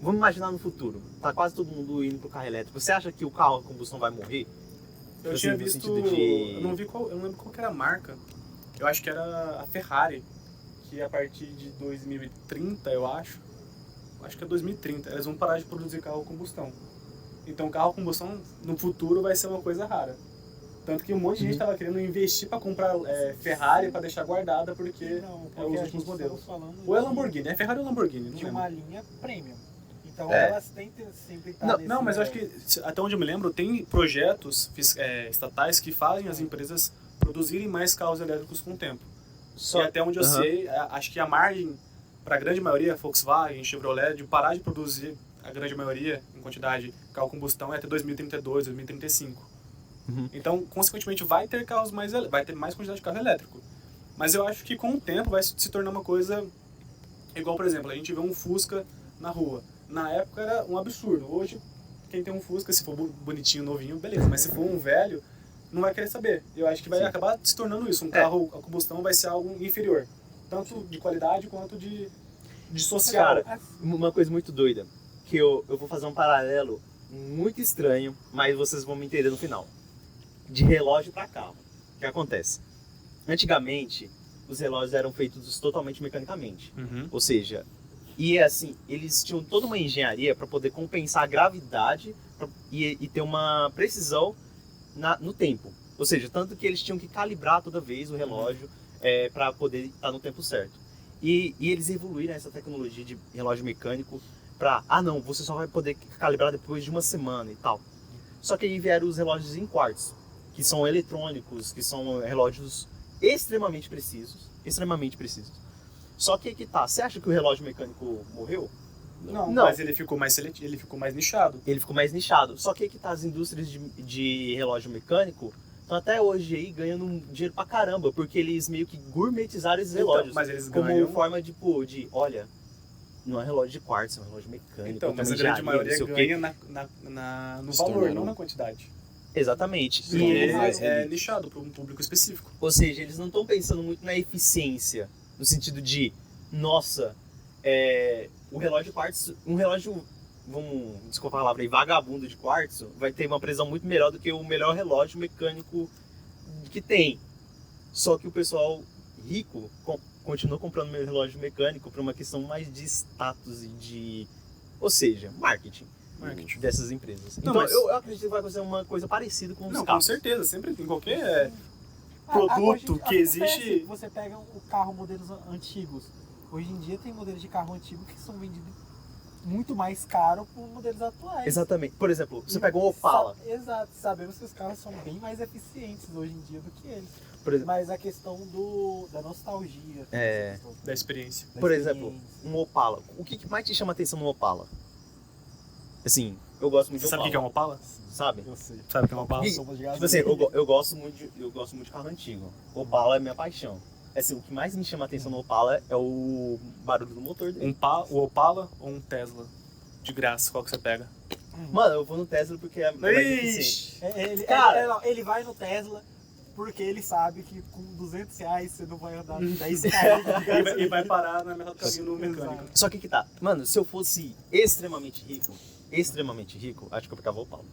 Speaker 3: vamos imaginar no futuro, tá quase todo mundo indo pro carro elétrico. Você acha que o carro a combustão vai morrer?
Speaker 2: Eu
Speaker 3: Assim,
Speaker 2: tinha
Speaker 3: no
Speaker 2: visto,
Speaker 3: sentido de-
Speaker 2: eu não lembro qual que era a marca. Eu acho que era a Ferrari, que a partir de 2030, eu acho que é 2030, eles vão parar de produzir carro a combustão. Então carro a combustão no futuro vai ser uma coisa rara. Tanto que um monte de gente estava querendo investir para comprar Ferrari para deixar guardada, porque
Speaker 4: Não,
Speaker 2: é
Speaker 4: porque
Speaker 2: os
Speaker 4: a
Speaker 2: últimos
Speaker 4: gente
Speaker 2: modelos.
Speaker 4: estamos falando
Speaker 2: Ou é Lamborghini, é Ferrari ou Lamborghini, não
Speaker 4: de
Speaker 2: lembro.
Speaker 4: uma linha premium. Então
Speaker 3: É.
Speaker 4: elas tentam sempre estar
Speaker 2: Não, mas eu acho que, até onde eu me lembro, tem projetos estatais que fazem as empresas produzirem mais carros elétricos com o tempo. E até onde eu sei, acho que a margem, para a grande maioria, Volkswagen, Chevrolet, de parar de produzir a grande maioria, em quantidade, carro a combustão é até 2032, 2035.
Speaker 3: Uhum.
Speaker 2: Então, consequentemente, vai ter mais quantidade de carro elétrico. Mas eu acho que com o tempo vai se tornar uma coisa igual, por exemplo, a gente vê um Fusca na rua. Na época era um absurdo. Hoje, quem tem um Fusca, se for bonitinho, novinho, beleza. Mas se for um velho, não vai querer saber. Eu acho que vai acabar se tornando isso. Um carro a combustão vai ser algo inferior. Tanto de qualidade quanto de social.
Speaker 3: Cara, uma coisa muito doida, que eu vou fazer um paralelo muito estranho, mas vocês vão me entender no final. De relógio para carro. O que acontece? Antigamente, os relógios eram feitos totalmente mecanicamente.
Speaker 2: Uhum.
Speaker 3: Ou seja, assim, eles tinham toda uma engenharia para poder compensar a gravidade e ter uma precisão no tempo. Ou seja, tanto que eles tinham que calibrar toda vez o relógio para poder estar no tempo certo. E eles evoluíram essa tecnologia de relógio mecânico para, não, você só vai poder calibrar depois de uma semana e tal. Só que aí vieram os relógios em quartzo, que são eletrônicos, que são relógios extremamente precisos. Só que aí que tá, você acha que o relógio mecânico morreu?
Speaker 2: Não,
Speaker 3: Não.
Speaker 2: mas ele ficou mais seletivo, ele ficou mais nichado.
Speaker 3: Ele ficou mais nichado. Só que aí que tá, as indústrias de relógio mecânico estão até hoje aí ganhando dinheiro pra caramba, porque eles meio que gourmetizaram esses relógios.
Speaker 2: Então, mas eles
Speaker 3: como
Speaker 2: ganham.
Speaker 3: forma de, olha, não é relógio de quartzo, é um relógio mecânico.
Speaker 2: Então, mas a
Speaker 3: tem
Speaker 2: grande
Speaker 3: engenharia,
Speaker 2: maioria
Speaker 3: não sei o quê.
Speaker 2: ganha no
Speaker 1: Se
Speaker 2: valor,
Speaker 1: tornaram-
Speaker 2: não na quantidade.
Speaker 3: Exatamente.
Speaker 2: Porque
Speaker 3: E
Speaker 2: ele
Speaker 1: mais
Speaker 2: é
Speaker 1: elite.
Speaker 2: nichado para um público específico.
Speaker 3: Ou seja, eles não estão pensando muito na eficiência, no sentido de, nossa, o relógio de quartzo, um relógio, desculpa a palavra aí, vagabundo de quartzo, vai ter uma precisão muito melhor do que o melhor relógio mecânico que tem. Só que o pessoal rico continua comprando meu relógio mecânico por uma questão mais de status e de... Ou seja, marketing dessas empresas.
Speaker 2: Não,
Speaker 3: Então
Speaker 2: mas-
Speaker 3: eu acredito que vai acontecer uma coisa parecida com os
Speaker 2: Não, com
Speaker 3: carros.
Speaker 2: certeza. Sempre tem qualquer
Speaker 4: Hoje
Speaker 2: produto que
Speaker 4: acontece,
Speaker 2: existe.
Speaker 4: Você pega o carro modelos antigos. Hoje em dia tem modelos de carro antigo que são vendidos muito mais caro por modelos atuais.
Speaker 3: Exatamente. Por exemplo, você pega um Opala.
Speaker 4: Exato. Sabemos que os carros são bem mais eficientes hoje em dia do que eles.
Speaker 3: Por exemplo,
Speaker 4: Mas a questão da nostalgia.
Speaker 3: É.
Speaker 4: essa questão
Speaker 2: Da experiência.
Speaker 4: da
Speaker 3: por exemplo,
Speaker 4: experiência.
Speaker 3: um Opala. O que mais te chama atenção no Opala? Assim, eu gosto muito
Speaker 2: Você
Speaker 3: de
Speaker 2: sabe o que é um Opala?
Speaker 3: sabe?
Speaker 4: Eu sei.
Speaker 2: Sabe o que é um Opala?
Speaker 3: E-
Speaker 4: Somos de
Speaker 3: Tipo assim,
Speaker 4: gasolina.
Speaker 3: eu gosto muito de carro antigo. Opala é minha paixão. Assim, o que mais me chama atenção no Opala é o barulho do motor dele.
Speaker 2: O Opala ou um Tesla? De graça, qual que você pega?
Speaker 3: Mano, eu vou no Tesla porque é mais eficiente.
Speaker 2: Ixi!
Speaker 3: Cara.
Speaker 4: Ele vai no Tesla porque ele sabe que com R$200 você não vai andar 10 km.
Speaker 2: E vai parar na metade do caminho no mecânico.
Speaker 4: Exato.
Speaker 3: Só que tá, mano, se eu fosse extremamente rico, acho que eu ficava Opala.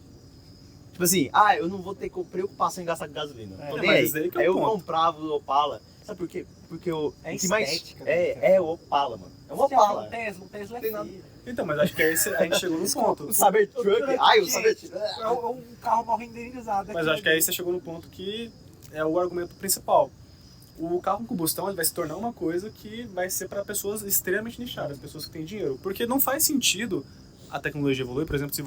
Speaker 3: Tipo assim, eu não vou ter preocupação em gastar gasolina. Tô nem
Speaker 2: mas
Speaker 3: aí.
Speaker 2: esse aí que é o
Speaker 3: Aí eu
Speaker 2: ponto.
Speaker 3: comprava o Opala. Sabe por quê? Porque o
Speaker 4: É
Speaker 3: que mais
Speaker 4: estética,
Speaker 3: é o Opala, mano. É um Opala.
Speaker 4: Um Tesla é
Speaker 3: Tem nada-
Speaker 4: feio.
Speaker 2: Então, mas acho que aí a gente chegou no ponto.
Speaker 3: O Cybertruck. O Cybertruck.
Speaker 4: É um carro mal renderizado.
Speaker 2: Mas eu acho que aí você chegou no ponto que é o argumento principal. O carro com combustão ele vai se tornar uma coisa que vai ser para pessoas extremamente nichadas, pessoas que têm dinheiro. Porque não faz sentido a tecnologia evoluir, por exemplo, se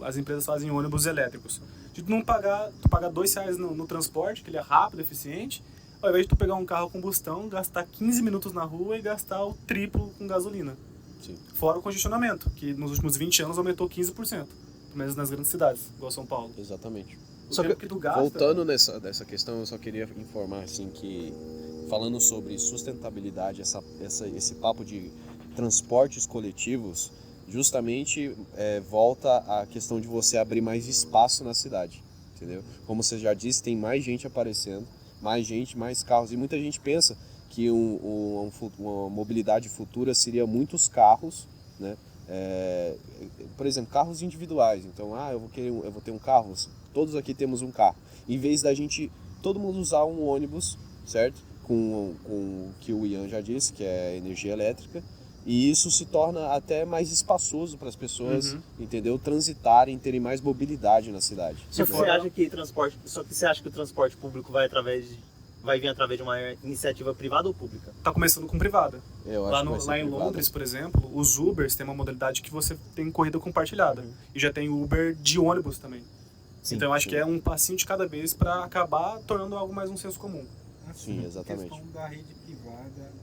Speaker 2: as empresas fazem ônibus elétricos. De tu pagar R$2 no transporte, que ele é rápido, eficiente, Ao invés de tu pegar um carro a combustão, gastar 15 minutos na rua e gastar o triplo com gasolina.
Speaker 1: Sim.
Speaker 2: Fora o congestionamento, que nos últimos 20 anos aumentou 15%. Pelo menos nas grandes cidades, igual São Paulo.
Speaker 1: Exatamente.
Speaker 2: O
Speaker 3: Só
Speaker 2: tempo que tu gasta...
Speaker 1: Voltando nessa questão, eu só queria informar assim que, falando sobre sustentabilidade, esse papo de transportes coletivos, justamente volta à questão de você abrir mais espaço na cidade, entendeu? Como você já disse, tem mais gente aparecendo, mais gente, mais carros, e muita gente pensa que uma mobilidade futura seria muitos carros, né? Por exemplo, carros individuais. Então, eu vou ter um carro, todos aqui temos um carro. Em vez da gente, todo mundo usar um ônibus, certo? Com o que o Ian já disse, que é energia elétrica. E isso se torna até mais espaçoso para as pessoas, entendeu? Transitarem, terem mais mobilidade na cidade.
Speaker 3: Só que você acha que o transporte público vai vir através de uma iniciativa privada ou pública?
Speaker 2: Tá começando com privada.
Speaker 1: Eu acho que vai ser
Speaker 2: Lá em
Speaker 1: privado.
Speaker 2: Londres, por exemplo, os Ubers têm uma modalidade que você tem corrida compartilhada. E já tem Uber de ônibus também.
Speaker 3: Sim,
Speaker 2: então eu acho que é um passinho de cada vez para acabar tornando algo mais um senso comum.
Speaker 1: Sim, exatamente.
Speaker 4: A questão da rede privada,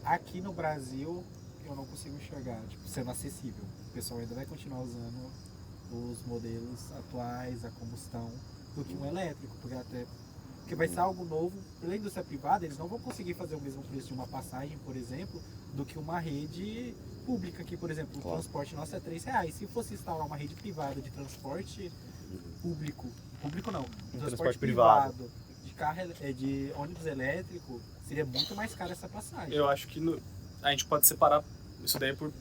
Speaker 4: aqui no Brasil, eu não consigo enxergar, sendo acessível. O pessoal ainda vai continuar usando os modelos atuais, a combustão, do que um elétrico, porque vai ser algo novo. Pela indústria privada, eles não vão conseguir fazer o mesmo preço de uma passagem, por exemplo, do que uma rede pública, que, por exemplo, o transporte nosso é R$3. Se fosse instaurar uma rede privada de transporte público não, transporte privado, de carro, de ônibus elétrico, seria muito mais caro essa passagem.
Speaker 2: Eu acho que a gente pode separar isso daí por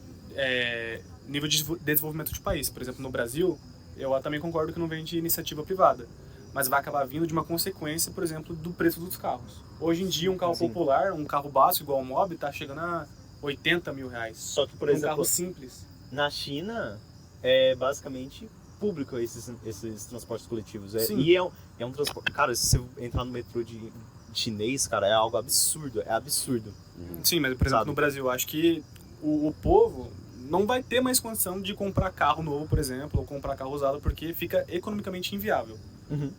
Speaker 2: nível de desenvolvimento de país. Por exemplo, no Brasil, eu também concordo que não vem de iniciativa privada, mas vai acabar vindo de uma consequência, por exemplo, do preço dos carros. Hoje em dia, um carro popular, um carro básico igual o Mobi, está chegando a R$80 mil.
Speaker 3: Só que, por
Speaker 2: um
Speaker 3: exemplo,
Speaker 2: carro simples.
Speaker 3: na China é basicamente público esses transportes coletivos.
Speaker 2: Sim.
Speaker 3: E é um transporte... Cara, se você entrar no metrô de chinês, cara, é algo absurdo. É absurdo.
Speaker 2: Sim, mas, por exemplo,
Speaker 3: Sabe?
Speaker 2: no Brasil, eu acho que o povo não vai ter mais condição de comprar carro novo, por exemplo, ou comprar carro usado, porque fica economicamente inviável.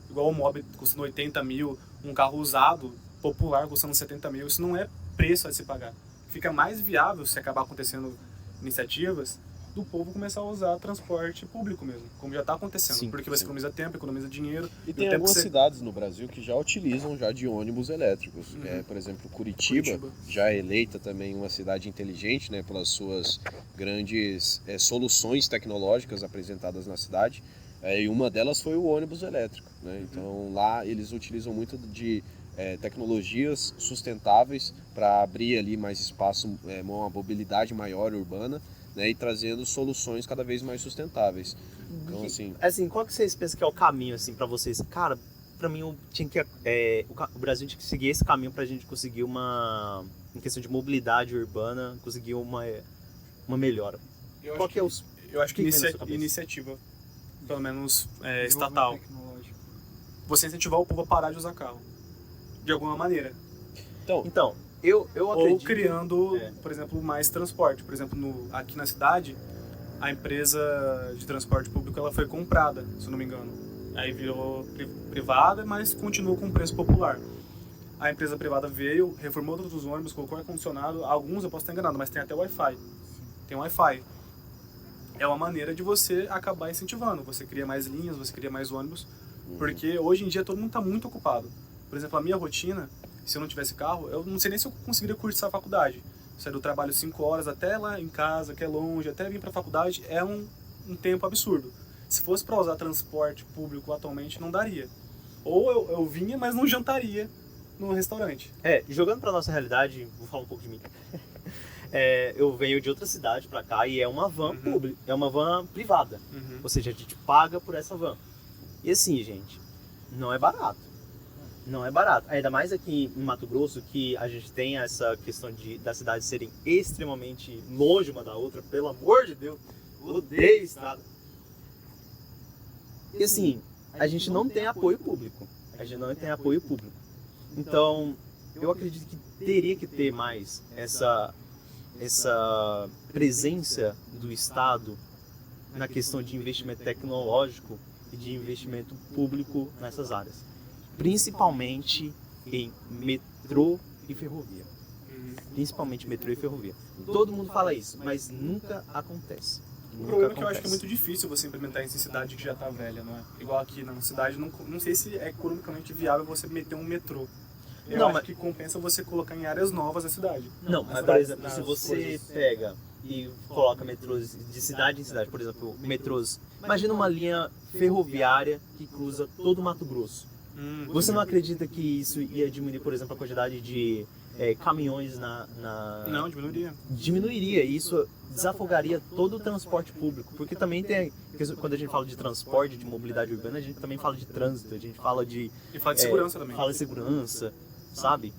Speaker 2: Igual o Mobi custando 80 mil, um carro usado, popular, custando 70 mil, isso não é preço a se pagar. Fica mais viável, se acabar acontecendo iniciativas, do povo começar a usar transporte público mesmo, como já está acontecendo.
Speaker 3: Sim,
Speaker 2: porque você economiza tempo, economiza dinheiro.
Speaker 1: E tem
Speaker 2: o tempo
Speaker 1: algumas
Speaker 2: que você...
Speaker 1: cidades no Brasil que já utilizam já de ônibus elétricos. Por exemplo, Curitiba já é eleita também uma cidade inteligente, né, pelas suas grandes soluções tecnológicas apresentadas na cidade. E uma delas foi o ônibus elétrico, né? Então lá eles utilizam muito de tecnologias sustentáveis para abrir ali mais espaço, uma mobilidade maior urbana, né, e trazendo soluções cada vez mais sustentáveis. Então,
Speaker 3: assim, qual que vocês pensam que é o caminho, assim, pra vocês? Cara, pra mim, o Brasil tinha que seguir esse caminho pra gente conseguir em questão de mobilidade urbana, conseguir uma melhora. Qual que é os...
Speaker 2: Eu acho que
Speaker 3: vem na sua cabeça?
Speaker 2: iniciativa, pelo menos estatal,
Speaker 4: Tecnológico.
Speaker 2: você incentivar o povo a parar de usar carro, de alguma maneira.
Speaker 3: Então, eu acredito...
Speaker 2: Ou criando, por exemplo, mais transporte. Por exemplo, aqui na cidade, a empresa de transporte público ela foi comprada, se eu não me engano. Aí virou privada, mas continuou com preço popular. A empresa privada veio, reformou todos os ônibus, colocou ar-condicionado. Alguns eu posso estar enganado, mas tem até Wi-Fi. Tem Wi-Fi. É uma maneira de você acabar incentivando. Você cria mais linhas, você cria mais ônibus. Porque hoje em dia todo mundo está muito ocupado. Por exemplo, a minha rotina, se eu não tivesse carro, eu não sei nem se eu conseguiria cursar a faculdade. Sair do trabalho 5 horas até lá em casa, que é longe, até vir para a faculdade, é um tempo absurdo. Se fosse para usar transporte público atualmente, não daria. Ou eu vinha, mas não jantaria no restaurante.
Speaker 3: Jogando pra nossa realidade, vou falar um pouco de mim. Eu venho de outra cidade pra cá e é uma van pública, é uma van privada. Ou seja, a gente paga por essa van. E assim, gente, não é barato. Não é barato. Ainda mais aqui em Mato Grosso, que a gente tem essa questão das cidades serem extremamente longe uma da outra. Pelo amor de Deus, odeio estrada. E assim, a gente não tem apoio público. A gente não tem apoio público. Então, eu acredito que teria que ter mais essa presença do Estado na questão de investimento tecnológico e de investimento público nessas áreas. Principalmente em metrô e ferrovia. Principalmente metrô e ferrovia. Todo mundo fala isso, mas nunca acontece.
Speaker 2: O
Speaker 3: Nunca
Speaker 2: problema é que eu acho
Speaker 3: acontece.
Speaker 2: que é muito difícil você implementar isso em cidade que já tá velha, não é? Igual aqui na cidade, não sei se é economicamente viável você meter um metrô. Eu
Speaker 3: Não,
Speaker 2: acho
Speaker 3: mas-
Speaker 2: que compensa você colocar em áreas novas na cidade.
Speaker 3: Não,
Speaker 2: Nas
Speaker 3: mas por
Speaker 2: cidades-
Speaker 3: exemplo,
Speaker 2: nas
Speaker 3: se você
Speaker 2: coisas.
Speaker 3: pega e coloca metrôs de cidade em cidade, por exemplo, metrôs. Imagina uma linha ferroviária que cruza todo o Mato Grosso. Você não acredita que isso ia diminuir, por exemplo, a quantidade de caminhões
Speaker 2: Não, diminuiria.
Speaker 3: Diminuiria, e isso desafogaria todo o transporte público, porque também tem, quando a gente fala de transporte, de mobilidade urbana, a gente também fala de trânsito, a gente fala de
Speaker 2: E fala de segurança também.
Speaker 3: fala de segurança, sabe?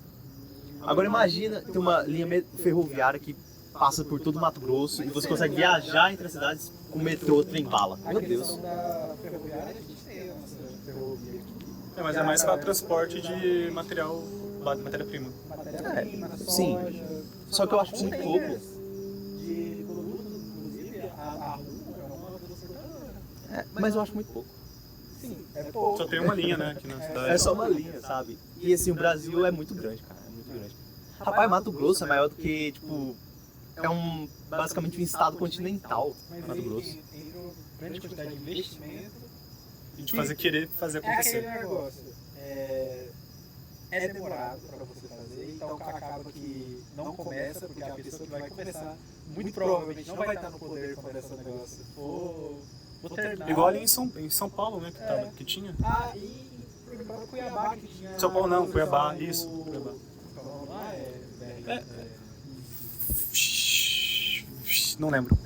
Speaker 3: Agora imagina ter uma linha ferroviária que passa por todo o Mato Grosso e você consegue viajar entre as cidades com metrô, trem bala.
Speaker 4: A
Speaker 3: Meu
Speaker 4: questão
Speaker 3: Deus.
Speaker 4: da ferroviária, a gente tem a nossa ferrovia aqui.
Speaker 2: Mas é mais para transporte de matéria-prima.
Speaker 4: Matéria-prima,
Speaker 3: sim.
Speaker 4: soja,
Speaker 3: Só que eu acho muito pouco.
Speaker 4: de produtos, inclusive a rua é uma transportadora.
Speaker 3: Mas eu acho muito pouco.
Speaker 4: Sim, é pouco.
Speaker 2: Só tem uma linha, né, aqui na cidade.
Speaker 3: É só uma linha, sabe? E assim, o Brasil é muito grande, cara. É muito grande. Rapaz, Mato Grosso é maior do que, tipo, basicamente um estado continental,
Speaker 4: Mas
Speaker 3: Mato
Speaker 4: aí
Speaker 3: Grosso.
Speaker 4: entrou grande quantidade de investimento.
Speaker 2: E de querer fazer
Speaker 4: É aquele
Speaker 2: acontecer.
Speaker 4: negócio. É demorado para você fazer, então acaba que não começa, porque a pessoa que vai começar, muito provavelmente não vai estar no poder quando esse negócio for terminar.
Speaker 2: Igual ali em São Paulo, né, que tinha.
Speaker 4: Ah, e por exemplo, Cuiabá que tinha.
Speaker 2: São Paulo não, Cuiabá, isso, Cuiabá.
Speaker 4: Lá
Speaker 2: Não lembro.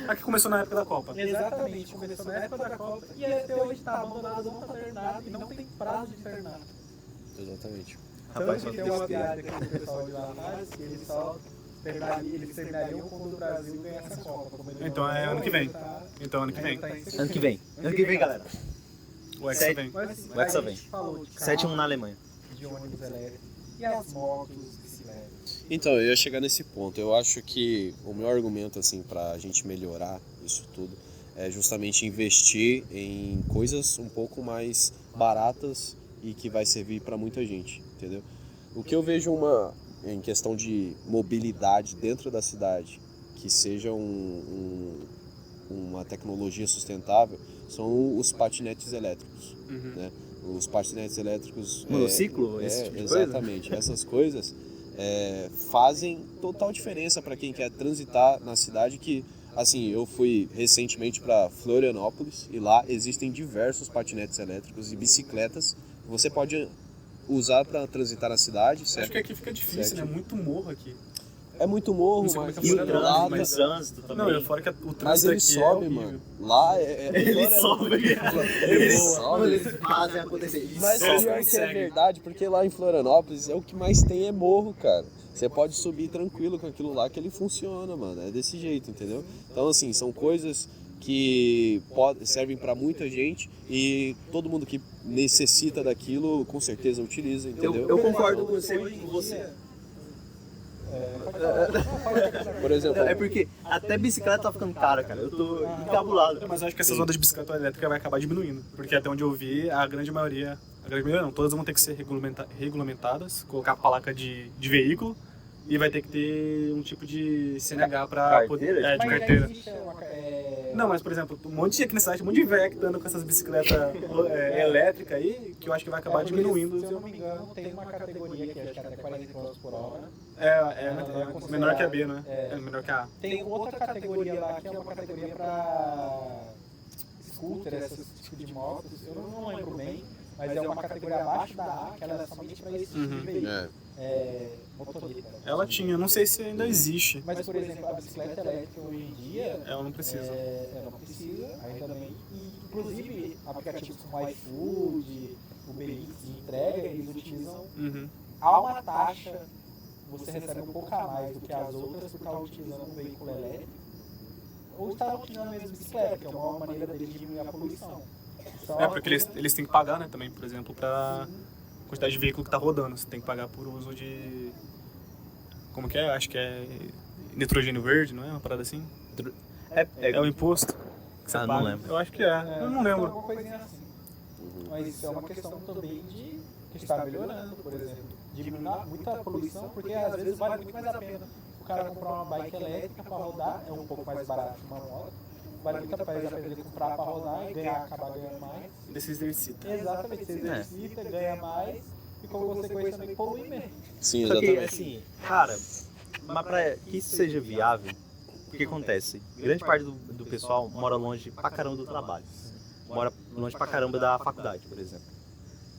Speaker 2: Aqui começou na época da Copa.
Speaker 4: Exatamente, começou na época da Copa e até hoje está abandonado, não está terminado e não tem prazo de terminar.
Speaker 1: Exatamente.
Speaker 3: Rapaz,
Speaker 4: Tanto que tem uma piada que o pessoal de lá faz, que eles só terminariam quando o Brasil ganhasse a Copa. Como ele
Speaker 2: Então
Speaker 4: não
Speaker 2: é
Speaker 4: ganhou,
Speaker 2: ano que vem.
Speaker 4: ele tá-
Speaker 2: Então ano que vem.
Speaker 4: ele tá em
Speaker 3: Ano que vem. Ano que vem, galera.
Speaker 2: O Hexa vem.
Speaker 4: Mas, assim,
Speaker 3: O Hexa
Speaker 4: a
Speaker 3: vem.
Speaker 4: gente falou de
Speaker 3: 7-1
Speaker 4: carro,
Speaker 3: na Alemanha.
Speaker 4: de ônibus elétricos e as motos, bicicletas.
Speaker 1: Então, eu ia chegar nesse ponto. Eu acho que o meu argumento, assim, pra gente melhorar isso tudo é justamente investir em coisas um pouco mais baratas e que vai servir para muita gente, entendeu? O que eu vejo em questão de mobilidade dentro da cidade, que seja uma tecnologia sustentável, são os patinetes elétricos, né? Os patinetes elétricos...
Speaker 3: Monociclo, esse tipo de coisa?
Speaker 1: Exatamente, essas coisas fazem total diferença para quem quer transitar na cidade. Que, assim, eu fui recentemente para Florianópolis e lá existem diversos patinetes elétricos e bicicletas que você pode usar para transitar na cidade, certo?
Speaker 2: Acho que aqui fica difícil,
Speaker 1: Certo.
Speaker 2: né? Muito morro aqui.
Speaker 1: É muito morro,
Speaker 2: Não sei como
Speaker 1: mas
Speaker 2: é que
Speaker 3: E o
Speaker 2: Florianópolis,
Speaker 3: trânsito,
Speaker 2: mas-
Speaker 3: o trânsito também.
Speaker 2: Não, fora que o
Speaker 1: mas
Speaker 2: trânsito
Speaker 1: ele
Speaker 2: aqui
Speaker 1: sobe,
Speaker 2: é horrível.
Speaker 1: mano. Lá
Speaker 3: Ele sobe.
Speaker 1: Ele sobe.
Speaker 3: Eles fazem acontecer.
Speaker 1: Mas
Speaker 2: Eles
Speaker 1: pior que é
Speaker 2: conseguem.
Speaker 1: verdade, porque lá em Florianópolis o que mais tem é morro, cara. Você pode subir tranquilo com aquilo lá que ele funciona, mano. É desse jeito, entendeu? Então, assim, são coisas que servem pra muita gente e todo mundo que necessita daquilo com certeza utiliza, entendeu?
Speaker 3: Eu concordo com você.
Speaker 1: Por exemplo,
Speaker 3: É porque até bicicleta tá ficando cara, cara. Eu tô encabulado.
Speaker 2: Mas eu acho que essas ondas de bicicleta elétrica vai acabar diminuindo. Porque até onde eu vi, a grande maioria não, todas vão ter que ser regulamentadas, colocar a placa de veículo e vai ter que ter um tipo de CNH pra
Speaker 3: Carteira?
Speaker 2: poder. De
Speaker 4: Mas já
Speaker 2: carteira.
Speaker 4: existe
Speaker 2: Não, mas por exemplo, aqui na cidade, um monte de velho que tá andando com essas bicicletas elétricas aí, que eu acho que vai acabar
Speaker 4: porque,
Speaker 2: diminuindo.
Speaker 4: Se eu não me engano, tem uma categoria que acho que é até 40 km por hora.
Speaker 2: É
Speaker 4: considerado-
Speaker 2: menor que a B, né?
Speaker 4: é.
Speaker 2: É menor que a A.
Speaker 4: Tem outra categoria lá que é uma categoria para scooter, esse tipo de motos. Eu não lembro bem, mas é uma categoria abaixo da A, que ela é somente para esse tipo de veículo. Motorista.
Speaker 2: Ela tinha, não sei se ainda existe.
Speaker 4: Mas, por exemplo, a bicicleta elétrica hoje em dia,
Speaker 2: Ela não precisa.
Speaker 4: ela não precisa, ainda bem. E, inclusive, aplicativos como iFood, Uber Eats de entrega, eles utilizam.
Speaker 2: Uhum.
Speaker 4: Há uma taxa, você recebe um pouco a mais do que as outras por estar utilizando um veículo elétrico. Ou estar utilizando mesmo bicicleta, que é uma maneira deles de diminuir a poluição. Só
Speaker 2: Porque eles têm que pagar, né, também, por exemplo, pra quantidade de veículo que tá rodando. Você tem que pagar por uso de... Como que é? Acho que é nitrogênio verde, não é? Uma parada assim? É o imposto que você
Speaker 3: Ah,
Speaker 2: paga.
Speaker 3: não lembro.
Speaker 2: Eu acho que é. Eu não lembro.
Speaker 4: Alguma coisinha assim. Mas isso é uma questão também de está melhorando, por exemplo, diminuir muita poluição, porque às vezes vale muito mais a pena o cara comprar uma bike elétrica para rodar, é um pouco mais barato que uma moto, vale muito mais a pena ele comprar para rodar e acabar ganhando mais.
Speaker 2: Ele se exercita.
Speaker 4: Exatamente, você exercita, ganha mais e como consequência também polui menos.
Speaker 1: Sim,
Speaker 3: Só que,
Speaker 1: exatamente.
Speaker 3: assim, cara, mas pra que isso seja viável, o que acontece? Grande parte do pessoal mora longe pra caramba do trabalho. Mora longe pra caramba da faculdade, por exemplo.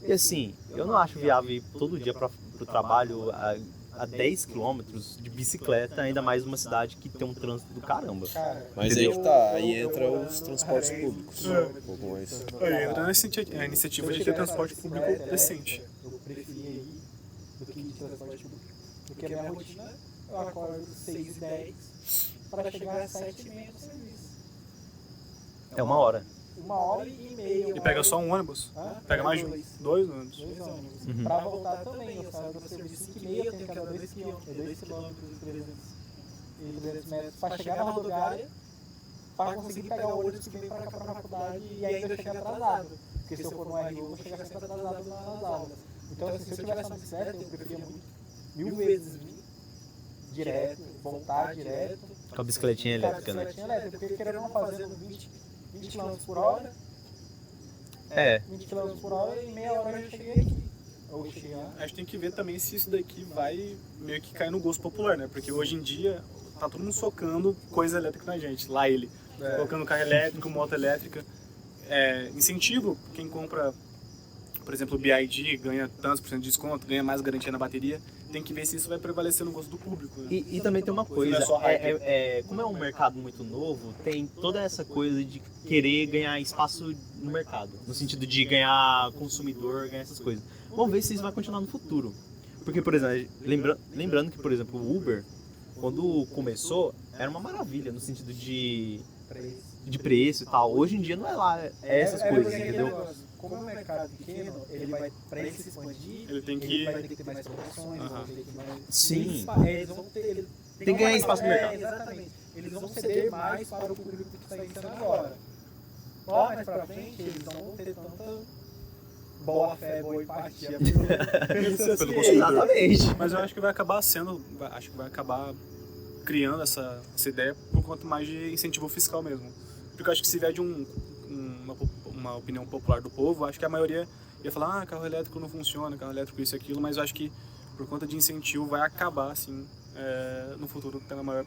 Speaker 3: E assim, eu não acho viável ir todo dia pro trabalho a 10 km de bicicleta, ainda mais numa cidade que tem um trânsito do caramba.
Speaker 4: Cara,
Speaker 1: Mas aí que tá, aí entra os transportes públicos. Um pouco mais.
Speaker 2: Aí entra a iniciativa de ter transporte público decente.
Speaker 4: eu preferia ir do que ir de transporte público. Porque a minha rotina, eu acordo 6h10 para chegar às 7h30 no serviço.
Speaker 3: É 1 hora.
Speaker 4: 1h30.
Speaker 2: E pega só um ônibus? Pega mais de um? 2 ônibus.
Speaker 4: 2 ônibus.
Speaker 3: Uhum.
Speaker 4: Pra voltar também, eu saio do serviço 5h30, eu tenho que andar 2 km, 2 km e 300 metros para chegar na rodoviária, para conseguir pegar o ônibus que vem para cá para a faculdade e ainda chegar atrasado. Porque se eu for no RU, eu vou chegar sempre atrasado nas aulas. Então, assim, se eu tivesse uma bicicleta, eu preferia muito, 1000 vezes vir direto, voltar direto.
Speaker 3: Com a bicicletinha elétrica, né?
Speaker 4: Bicicletinha elétrica, porque querendo não fazendo 20 km por hora,
Speaker 3: É.
Speaker 4: 20 km por hora e meia hora eu já cheguei aqui. Ou chegar.
Speaker 2: A gente tem que ver também se isso daqui vai meio que cair no gosto popular, né? Porque hoje em dia tá todo mundo socando coisa elétrica na gente. Lá ele, colocando carro elétrico, moto elétrica. Incentivo, quem compra, por exemplo, o BID, ganha tantos por cento de desconto, ganha mais garantia na bateria. Tem que ver se isso vai prevalecer no gosto do público. Né?
Speaker 3: E também tem uma coisa,
Speaker 2: Não é só hype.
Speaker 3: como é um mercado muito novo, tem toda essa coisa de querer ganhar espaço no mercado, no sentido de ganhar consumidor, ganhar essas coisas. Vamos ver se isso vai continuar no futuro. Porque, por exemplo, lembrando que, por exemplo, o Uber, quando começou, era uma maravilha, no sentido de preço e tal. Hoje em dia não é lá, é essas coisas,
Speaker 4: porque aquele
Speaker 3: entendeu?
Speaker 4: negócio, como é um mercado pequeno, ele vai, para ele se expandir,
Speaker 2: Ele tem
Speaker 4: ele vai ter que ter mais promoções, vai ter que mais...
Speaker 3: Sim.
Speaker 4: Eles vão ter...
Speaker 3: Tem que ganhar espaço no mercado.
Speaker 4: Exatamente. Eles vão ceder mais para o público que está iniciando agora. Lá mais pra frente, eles não vão ter tanta boa fé, boa empatia pelos seus
Speaker 2: Pelo
Speaker 4: clientes.
Speaker 3: Exatamente.
Speaker 2: Mas eu acho que vai acabar criando essa ideia por conta mais de incentivo fiscal mesmo. Porque eu acho que se vier de uma opinião popular do povo, acho que a maioria ia falar, carro elétrico não funciona, carro elétrico isso e aquilo, mas eu acho que por conta de incentivo vai acabar, assim, no futuro tendo a maior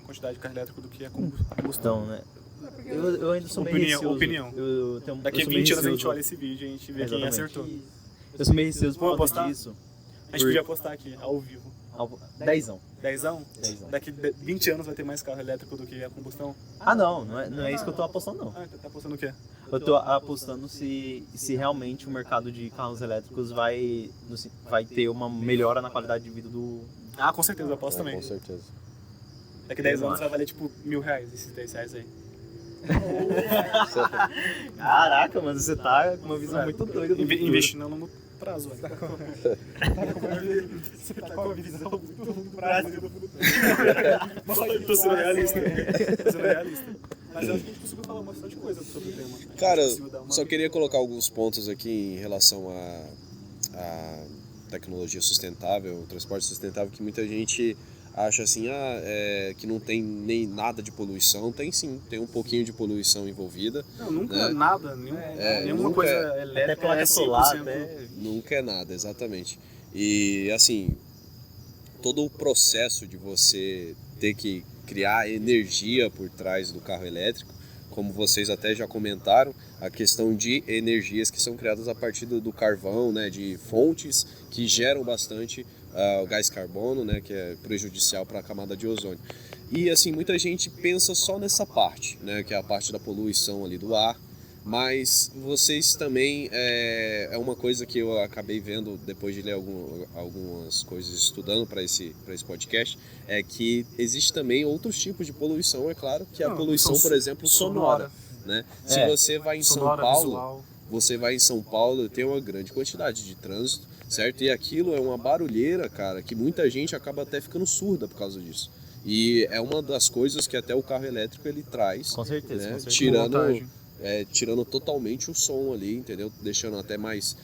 Speaker 2: quantidade de carro elétrico do que a combustão.
Speaker 3: Então, né? Eu ainda sou meio receoso.
Speaker 2: Opinião.
Speaker 3: Eu
Speaker 2: Daqui a
Speaker 3: sou meio
Speaker 2: 20 anos a gente
Speaker 3: receoso.
Speaker 2: olha esse vídeo e a gente vê quem
Speaker 3: Exatamente.
Speaker 2: acertou.
Speaker 3: Eu sou meio receoso por
Speaker 2: Vamos
Speaker 3: conta
Speaker 2: apostar?
Speaker 3: disso.
Speaker 2: A gente podia apostar aqui, ao vivo.
Speaker 3: 10.
Speaker 2: 10ão?
Speaker 3: 10ão.
Speaker 2: Daqui 20 anos vai ter mais carro elétrico do que a combustão?
Speaker 3: Ah, não é isso que eu tô apostando, não.
Speaker 2: Ah, tá apostando o quê?
Speaker 3: Eu tô apostando se realmente o mercado de carros elétricos vai ter uma melhora na qualidade de vida do...
Speaker 2: Ah, com certeza, eu aposto também.
Speaker 1: Com certeza.
Speaker 2: Daqui 10
Speaker 3: Eu
Speaker 2: anos
Speaker 3: acho.
Speaker 2: vai valer tipo R$1.000, esses 10 reais aí.
Speaker 3: Caraca, mano, você tá com uma visão muito doida do futuro.
Speaker 2: Investindo a longo prazo, velho.
Speaker 4: Você tá com a visão do Brasil do futuro.
Speaker 2: Tô sendo realista. Tô sendo realista. Mas eu acho que a gente conseguiu falar bastante coisa sobre o tema. A gente
Speaker 1: Cara,
Speaker 2: conseguiu dar uma-
Speaker 1: só queria colocar alguns pontos aqui em relação à tecnologia sustentável, transporte sustentável, que muita gente acha assim, que não tem nem nada de poluição. Tem sim, tem um pouquinho de poluição envolvida.
Speaker 2: Não, nunca
Speaker 1: né?
Speaker 2: nada, nenhuma
Speaker 1: nunca
Speaker 2: coisa
Speaker 3: Até
Speaker 2: elétrica
Speaker 3: placa
Speaker 2: é 100%.
Speaker 3: solar, até...
Speaker 1: Nunca é nada, exatamente. E assim, todo o processo de você ter que criar energia por trás do carro elétrico, como vocês até já comentaram, a questão de energias que são criadas a partir do carvão, né, de fontes que geram bastante o gás carbono, né, que é prejudicial para a camada de ozônio. E assim, muita gente pensa só nessa parte, né, que é a parte da poluição ali do ar, mas vocês também, é uma coisa que eu acabei vendo depois de ler algumas coisas estudando para esse podcast, é que existe também outros tipos de poluição, é claro, que é a poluição, por exemplo, sonora. Né? Se você vai em São Paulo,
Speaker 2: visual.
Speaker 1: você vai em São Paulo, tem uma grande quantidade de trânsito, certo? E aquilo é uma barulheira, cara, que muita gente acaba até ficando surda por causa disso. E é uma das coisas que até o carro elétrico ele traz,
Speaker 3: Com certeza,
Speaker 1: né?
Speaker 3: com certeza.
Speaker 1: Tirando
Speaker 2: Vantagem.
Speaker 1: tirando totalmente o som ali, entendeu? Deixando até mais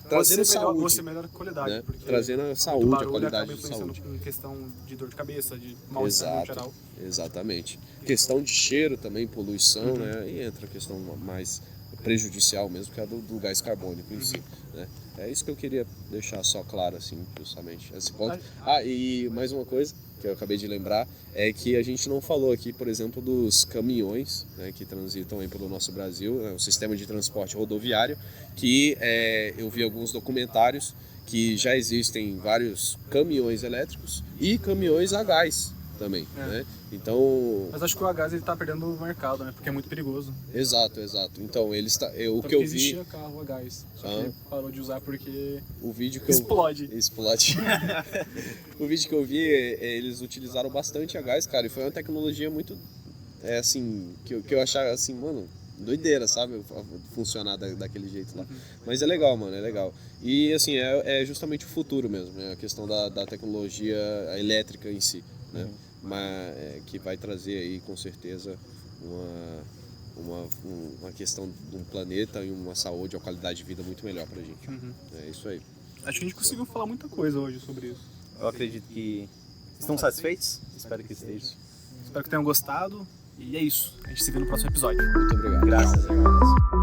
Speaker 1: trazendo saúde,
Speaker 2: você melhora a qualidade,
Speaker 1: né?
Speaker 2: porque
Speaker 1: Trazendo a
Speaker 2: muito
Speaker 1: saúde, a
Speaker 2: barulho
Speaker 1: qualidade
Speaker 2: acaba
Speaker 1: de
Speaker 2: influenciando
Speaker 1: saúde.
Speaker 2: em questão de dor de cabeça, de mal-estar no geral.
Speaker 1: Exatamente. Questão de cheiro também, poluição, né? E entra a questão mais prejudicial mesmo, que é a do gás carbônico em si, né? É isso que eu queria deixar só claro, assim, justamente, esse ponto. E mais uma coisa que eu acabei de lembrar, é que a gente não falou aqui, por exemplo, dos caminhões, né, que transitam aí pelo nosso Brasil, né, o sistema de transporte rodoviário, que eu vi alguns documentários que já existem vários caminhões elétricos e caminhões a gás também, né? Então,
Speaker 2: Mas acho que o A-Gás ele tá perdendo o mercado, né? Porque é muito perigoso.
Speaker 1: exato. Então, o
Speaker 2: Tanto
Speaker 1: que eu vi,
Speaker 2: existia carro a gás, só que parou de usar porque
Speaker 1: o vídeo que
Speaker 2: explode.
Speaker 1: Explode. O vídeo que eu vi, eles utilizaram bastante a gás, cara, e foi uma tecnologia muito, assim, que eu achava, assim, mano, doideira, sabe? Funcionar daquele jeito lá. Mas é legal, mano, é legal. E, assim, é justamente o futuro mesmo, né? A questão da tecnologia elétrica em si, né? Mas que vai trazer aí, com certeza, uma questão de um planeta e uma saúde, uma qualidade de vida muito melhor pra gente. É isso aí.
Speaker 2: Acho que a gente conseguiu falar muita coisa hoje sobre isso.
Speaker 3: Eu acredito que estão satisfeitos? Espero que estejam.
Speaker 2: Espero que tenham gostado. E é isso. A gente se vê no próximo episódio.
Speaker 1: Muito obrigado.
Speaker 3: Graças a Deus.